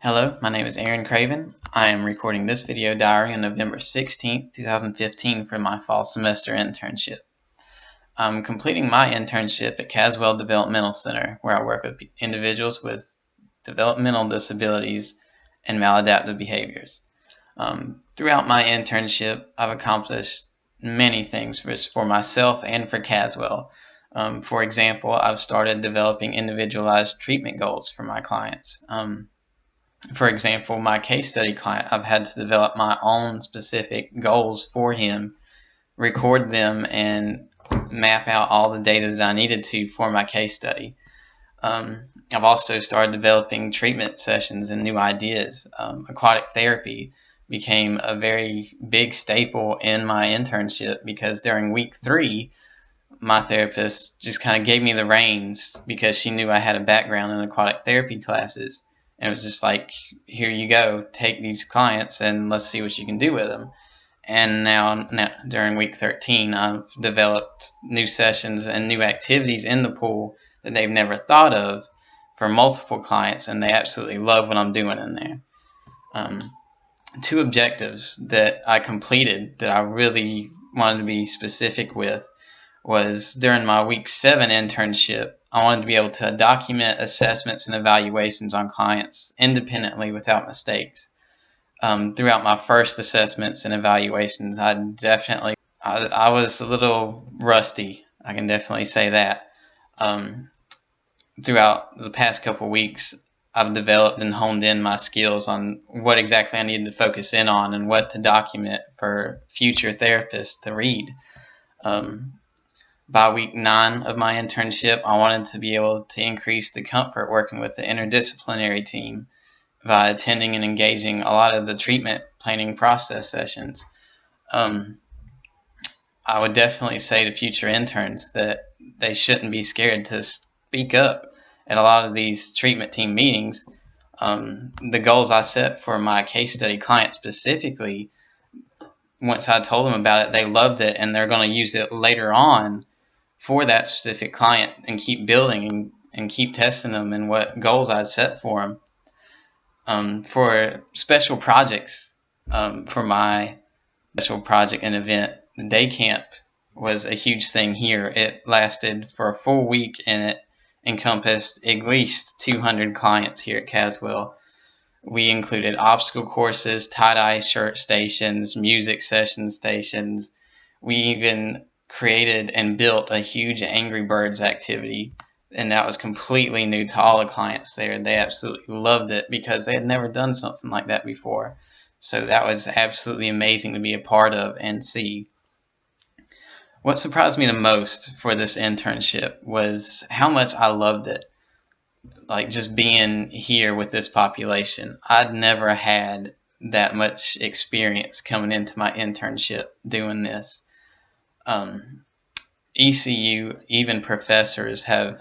Hello, my name is Aaron Craven. I am recording this video diary on November 16th, 2015 for my fall semester internship. I'm completing my internship at Caswell Developmental Center, where I work with individuals with developmental disabilities and maladaptive behaviors. Throughout my internship, I've accomplished many things for myself and for Caswell. For example, I've started developing individualized treatment goals for my clients. For example, my case study client, I've had to develop my own specific goals for him, record them, and map out all the data that I needed to for my case study. I've also started developing treatment sessions and new ideas. Aquatic therapy became a very big staple in my internship because during week 3, my therapist just kind of gave me the reins because she knew I had a background in aquatic therapy classes. And it was just like, here you go, take these clients and let's see what you can do with them. And now during week 13, I've developed new sessions and new activities in the pool that they've never thought of for multiple clients, and they absolutely love what I'm doing in there. Two objectives that I completed that I really wanted to be specific with was during my week 7 internship, I wanted to be able to document assessments and evaluations on clients independently without mistakes. Throughout my first assessments and evaluations, I was a little rusty. I can definitely say that. Throughout the past couple of weeks, I've developed and honed in my skills on what exactly I needed to focus in on and what to document for future therapists to read. By week 9 of my internship, I wanted to be able to increase the comfort working with the interdisciplinary team by attending and engaging a lot of the treatment planning process sessions. I would definitely say to future interns that they shouldn't be scared to speak up at a lot of these treatment team meetings. The goals I set for my case study client specifically, once I told them about it, they loved it, and they're going to use it later on for that specific client and keep building and keep testing them and what goals I'd set for them. For special projects, for my special project and event, the day camp was a huge thing here. It lasted for a full week and it encompassed at least 200 clients here at Caswell. We included obstacle courses, tie-dye shirt stations, music session stations. We even created and built a huge Angry Birds activity, and that was completely new to all the clients there. They absolutely loved it because they had never done something like that before. So that was absolutely amazing to be a part of and see. What surprised me the most for this internship was how much I loved it. Like just being here with this population. I'd never had that much experience coming into my internship doing this. ECU, even professors have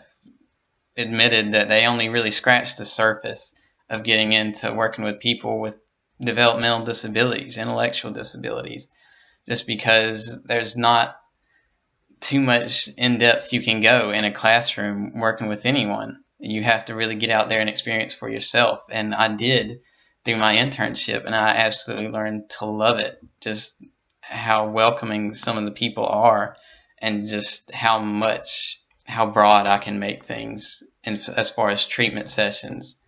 admitted that they only really scratched the surface of getting into working with people with developmental disabilities, intellectual disabilities, just because there's not too much in-depth you can go in a classroom working with anyone. You have to really get out there and experience for yourself, and I did through my internship, and I absolutely learned to love it, just how welcoming some of the people are and just how broad I can make things as far as treatment sessions.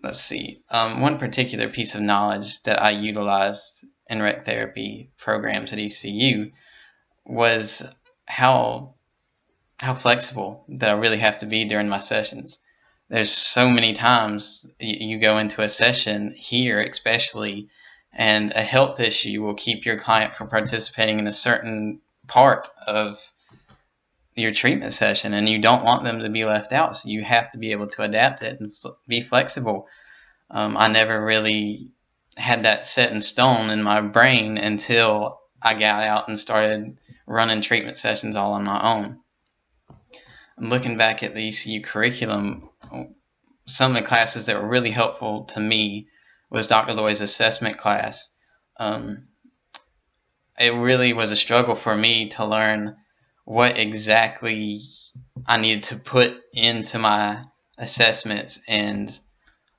Let's see. One particular piece of knowledge that I utilized in rec therapy programs at ECU was how flexible that I really have to be during my sessions. There's so many times you go into a session here especially, and a health issue will keep your client from participating in a certain part of your treatment session, and you don't want them to be left out, so you have to be able to adapt it and be flexible. I never really had that set in stone in my brain until I got out and started running treatment sessions all on my own. Looking back at the ECU curriculum, some of the classes that were really helpful to me was Dr. Loy's assessment class. It really was a struggle for me to learn what exactly I needed to put into my assessments and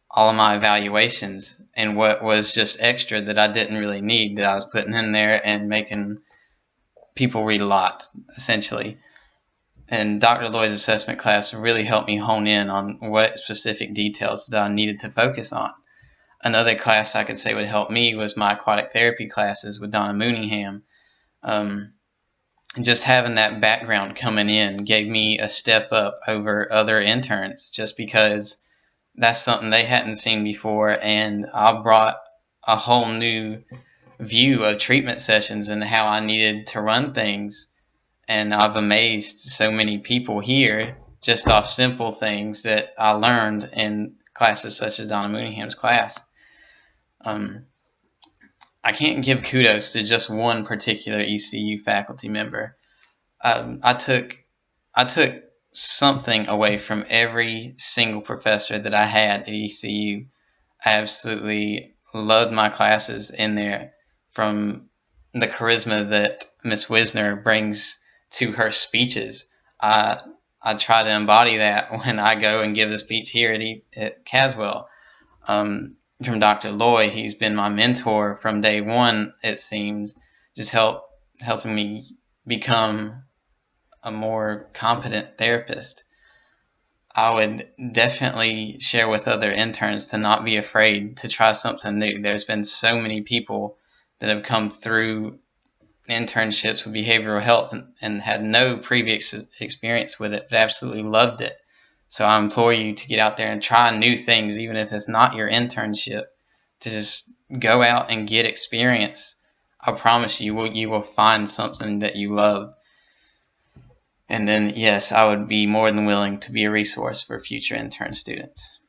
all of my evaluations and what was just extra that I didn't really need that I was putting in there and making people read a lot, essentially. And Dr. Lloyd's assessment class really helped me hone in on what specific details that I needed to focus on. Another class I could say would help me was my aquatic therapy classes with Donna Mooneyham. Just having that background coming in gave me a step up over other interns just because that's something they hadn't seen before, and I brought a whole new view of treatment sessions and how I needed to run things. And I've amazed so many people here just off simple things that I learned in classes such as Donna Mooneyham's class. I can't give kudos to just one particular ECU faculty member. I took something away from every single professor that I had at ECU. I absolutely loved my classes in there, from the charisma that Miss Wisner brings to her speeches. I try to embody that when I go and give a speech here at Caswell. From Dr. Lloyd, he's been my mentor from day one, it seems, just helping me become a more competent therapist. I would definitely share with other interns to not be afraid to try something new. There's been so many people that have come through internships with behavioral health and had no previous experience with it, but absolutely loved it. So I implore you to get out there and try new things, even if it's not your internship, to just go out and get experience. I promise you will find something that you love. And then, yes, I would be more than willing to be a resource for future intern students.